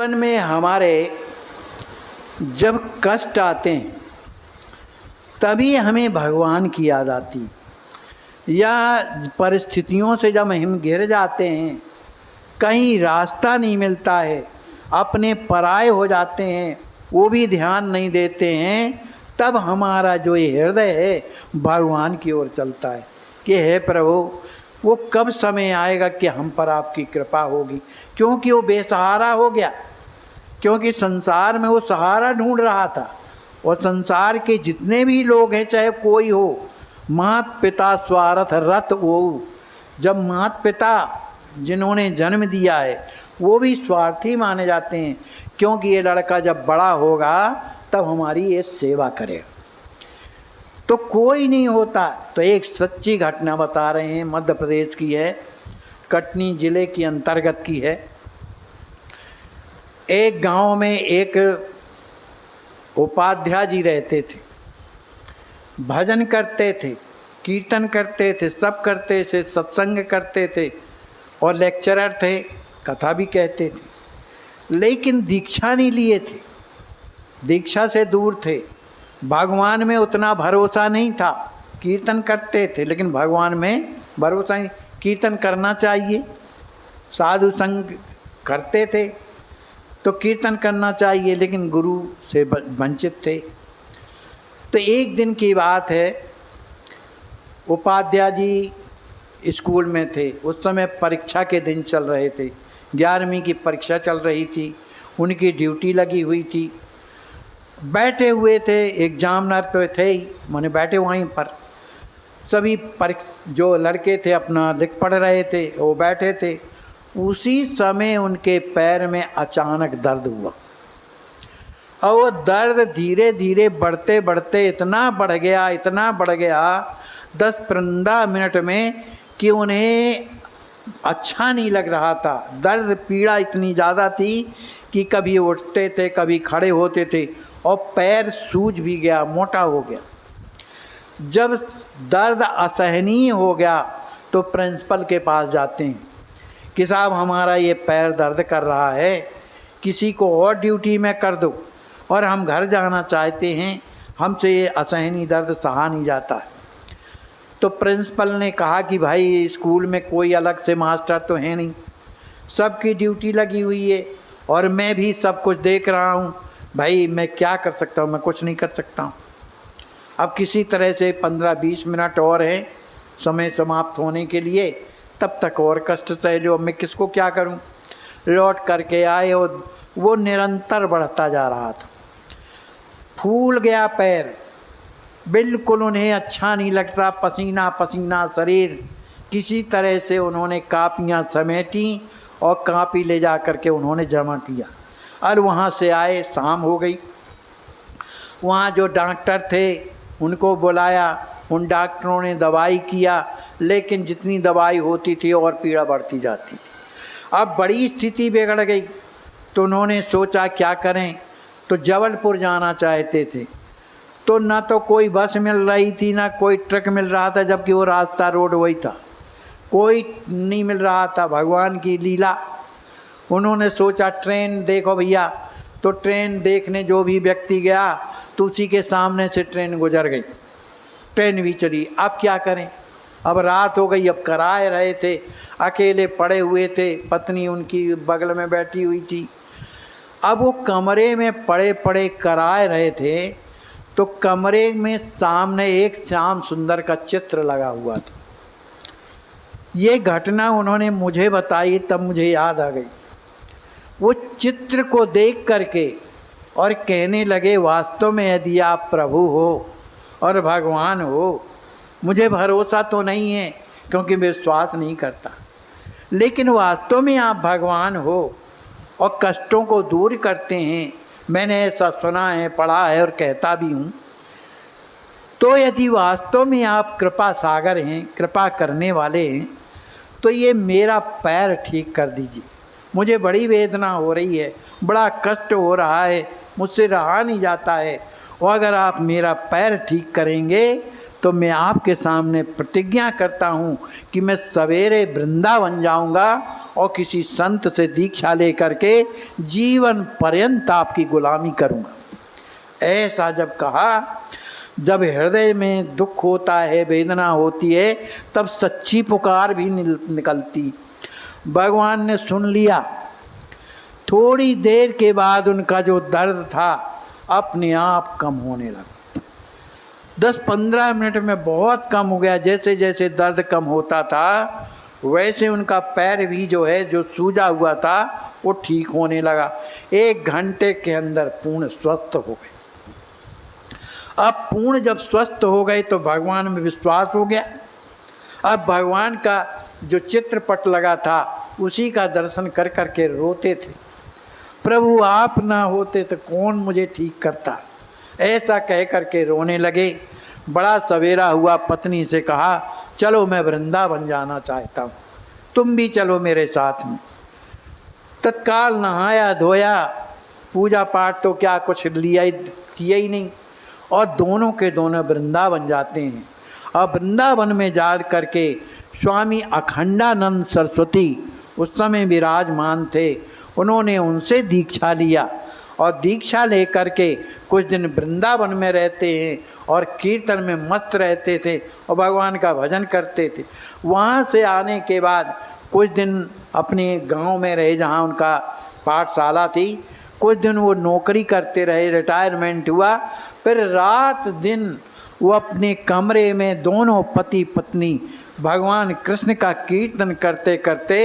जीवन में हमारे जब कष्ट आते हैं तभी हमें भगवान की याद आती, या परिस्थितियों से जब हम घिर जाते हैं, कहीं रास्ता नहीं मिलता है, अपने पराये हो जाते हैं, वो भी ध्यान नहीं देते हैं, तब हमारा जो ये हृदय है भगवान की ओर चलता है कि हे प्रभु, वो कब समय आएगा कि हम पर आपकी कृपा होगी। क्योंकि वो बेसहारा हो गया, क्योंकि संसार में वो सहारा ढूंढ रहा था। और संसार के जितने भी लोग हैं, चाहे कोई हो, मात पिता स्वार्थ रत वो, जब मात पिता जिन्होंने जन्म दिया है वो भी स्वार्थी माने जाते हैं, क्योंकि ये लड़का जब बड़ा होगा तब हमारी ये सेवा करेगा। तो कोई नहीं होता। तो एक सच्ची घटना बता रहे हैं, मध्य प्रदेश की है, कटनी जिले के अंतर्गत की है। एक गांव में एक उपाध्याय जी रहते थे, भजन करते थे, कीर्तन करते थे, सब करते थे, सत्संग करते थे और लेक्चरर थे, कथा भी कहते थे, लेकिन दीक्षा नहीं लिए थे, दीक्षा से दूर थे, भगवान में उतना भरोसा नहीं था। कीर्तन करते थे लेकिन भगवान में भरोसा नहीं। कीर्तन करना चाहिए, साधु संग करते थे तो कीर्तन करना चाहिए, लेकिन गुरु से वंचित थे। तो एक दिन की बात है, उपाध्याय जी स्कूल में थे, उस समय परीक्षा के दिन चल रहे थे, 11वीं की परीक्षा चल रही थी, उनकी ड्यूटी लगी हुई थी। बैठे हुए थे, एग्जामिनर तो थे ही, माने बैठे वहीं पर, सभी जो लड़के थे अपना लिख पढ़ रहे थे, वो बैठे थे। उसी समय उनके पैर में अचानक दर्द हुआ और वो दर्द धीरे धीरे बढ़ते बढ़ते इतना बढ़ गया 10-15 मिनट में कि उन्हें अच्छा नहीं लग रहा था। दर्द पीड़ा इतनी ज़्यादा थी कि कभी उठते थे, कभी खड़े होते थे और पैर सूज भी गया, मोटा हो गया। जब दर्द असहनीय हो गया तो प्रिंसिपल के पास जाते हैं कि साहब हमारा ये पैर दर्द कर रहा है, किसी को और ड्यूटी में कर दो और हम घर जाना चाहते हैं, हमसे ये असहनीय दर्द सहा नहीं जाता है। तो प्रिंसिपल ने कहा कि भाई स्कूल में कोई अलग से मास्टर तो है नहीं, सबकी ड्यूटी लगी हुई है और मैं भी सब कुछ देख रहा हूँ, भाई मैं क्या कर सकता हूँ, मैं कुछ नहीं कर सकता हूँ। अब किसी तरह से 15-20 मिनट और हैं समय समाप्त होने के लिए, तब तक और कष्ट सह लो, मैं किसको क्या करूं। लौट करके आए और वो निरंतर बढ़ता जा रहा था, फूल गया पैर, बिल्कुल उन्हें अच्छा नहीं लगता, पसीना पसीना शरीर। किसी तरह से उन्होंने कापियां समेटी और कापी ले जा करके उन्होंने जमा किया और वहाँ से आए, शाम हो गई। वहाँ जो डॉक्टर थे उनको बुलाया, उन डॉक्टरों ने दवाई किया, लेकिन जितनी दवाई होती थी और पीड़ा बढ़ती जाती थी। अब बड़ी स्थिति बिगड़ गई, तो उन्होंने सोचा क्या करें। तो जबलपुर जाना चाहते थे, तो ना तो कोई बस मिल रही थी, ना कोई ट्रक मिल रहा था, जबकि वो रास्ता रोड वही था, कोई नहीं मिल रहा था। भगवान की लीला। उन्होंने सोचा ट्रेन देखो भैया, तो ट्रेन देखने जो भी व्यक्ति गया तो उसी के सामने से ट्रेन गुजर गई, ट्रेन भी चली। अब क्या करें, अब रात हो गई, अब कराए रहे थे, अकेले पड़े हुए थे, पत्नी उनकी बगल में बैठी हुई थी। अब वो कमरे में पड़े पड़े कराए रहे थे, तो कमरे में सामने एक श्याम सुंदर का चित्र लगा हुआ था। ये घटना उन्होंने मुझे बताई, तब मुझे याद आ गई। वो चित्र को देख करके और कहने लगे, वास्तव में यदि आप प्रभु हो और भगवान हो, मुझे भरोसा तो नहीं है क्योंकि मैं विश्वास नहीं करता, लेकिन वास्तव में आप भगवान हो और कष्टों को दूर करते हैं, मैंने ऐसा सुना है, पढ़ा है और कहता भी हूँ। तो यदि वास्तव में आप कृपा सागर हैं, कृपा करने वाले हैं, तो ये मेरा पैर ठीक कर दीजिए, मुझे बड़ी वेदना हो रही है, बड़ा कष्ट हो रहा है, मुझसे रहा नहीं जाता है, और अगर आप मेरा पैर ठीक करेंगे तो मैं आपके सामने प्रतिज्ञा करता हूँ कि मैं सवेरे वृंदावन जाऊँगा और किसी संत से दीक्षा लेकर के जीवन पर्यंत आपकी गुलामी करूँगा। ऐसा जब कहा, जब हृदय में दुख होता है, वेदना होती है, तब सच्ची पुकार भी निकलती। भगवान ने सुन लिया। थोड़ी देर के बाद उनका जो दर्द था अपने आप कम होने लगा। 10-15 मिनट में बहुत कम हो गया। जैसे जैसे दर्द कम होता था वैसे उनका पैर भी जो है, जो सूजा हुआ था, वो ठीक होने लगा। 1 घंटे के अंदर पूर्ण स्वस्थ हो गए। अब पूर्ण जब स्वस्थ हो गए तो भगवान में विश्वास हो गया। अब भगवान का जो चित्रपट लगा था उसी का दर्शन कर कर के रोते थे, प्रभु आप ना होते तो कौन मुझे ठीक करता। ऐसा कह कर के रोने लगे। बड़ा सवेरा हुआ, पत्नी से कहा चलो मैं वृंदावन जाना चाहता हूँ, तुम भी चलो मेरे साथ में। तत्काल नहाया धोया, पूजा पाठ तो क्या कुछ किया ही नहीं, और दोनों के दोनों वृंदावन जाते हैं। अब वृंदावन में जा करके स्वामी अखंडानंद सरस्वती उस समय विराजमान थे। उन्होंने उनसे दीक्षा लिया और दीक्षा लेकर के कुछ दिन वृंदावन में रहते हैं और कीर्तन में मस्त रहते थे और भगवान का भजन करते थे। वहाँ से आने के बाद कुछ दिन अपने गांव में रहे जहाँ उनका पाठशाला थी। कुछ दिन वो नौकरी करते रहे, रिटायरमेंट हुआ। फिर रात दिन वो अपने कमरे में दोनों पति पत्नी भगवान कृष्ण का कीर्तन करते करते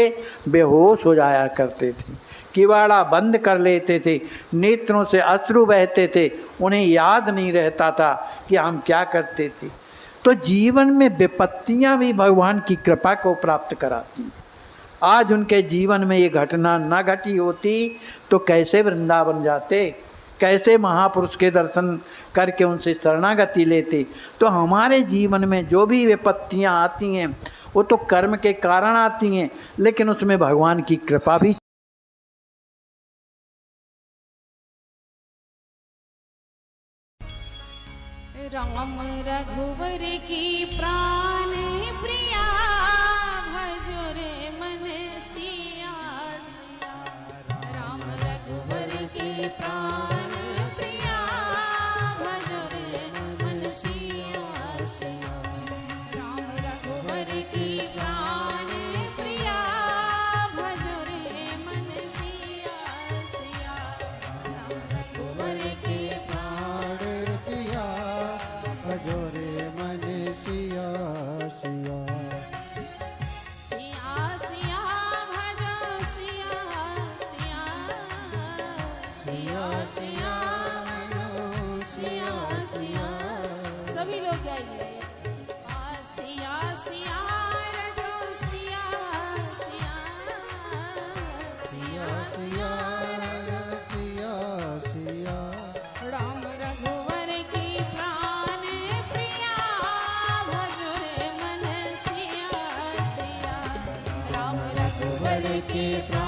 बेहोश हो जाया करते थे। किवाड़ा बंद कर लेते थे, नेत्रों से अश्रु बहते थे, उन्हें याद नहीं रहता था कि हम क्या करते थे। तो जीवन में विपत्तियां भी भगवान की कृपा को प्राप्त कराती हैं। आज उनके जीवन में ये घटना न घटी होती तो कैसे वृंदावन जाते, कैसे महापुरुष के दर्शन करके उनसे शरणागति लेते। तो हमारे जीवन में जो भी विपत्तियां आती हैं वो तो कर्म के कारण आती हैं, लेकिन उसमें भगवान की कृपा भी। राम रघुवर की प्राण प्रिया भजो रे मन सिया सिया। राम रघुवर की प्राण प्रिया भजो रे मन सिया सिया। राम रघुवर की प्राण प्रिया भजो रे मन सिया सिया। राम रघुवर की प्राण प्रिया भजो रे मन सिया सिया। सिया सिया भजो सिया सिया। सिया सिया भजो सिया सिया। सभी लोग गाइए। सिया सिया रटो सिया सिया। सिया सिया सिया सिया। राम रघुवर की प्राण प्रिया भजो रे मन सिया सिया। राम रघुवर की प्राण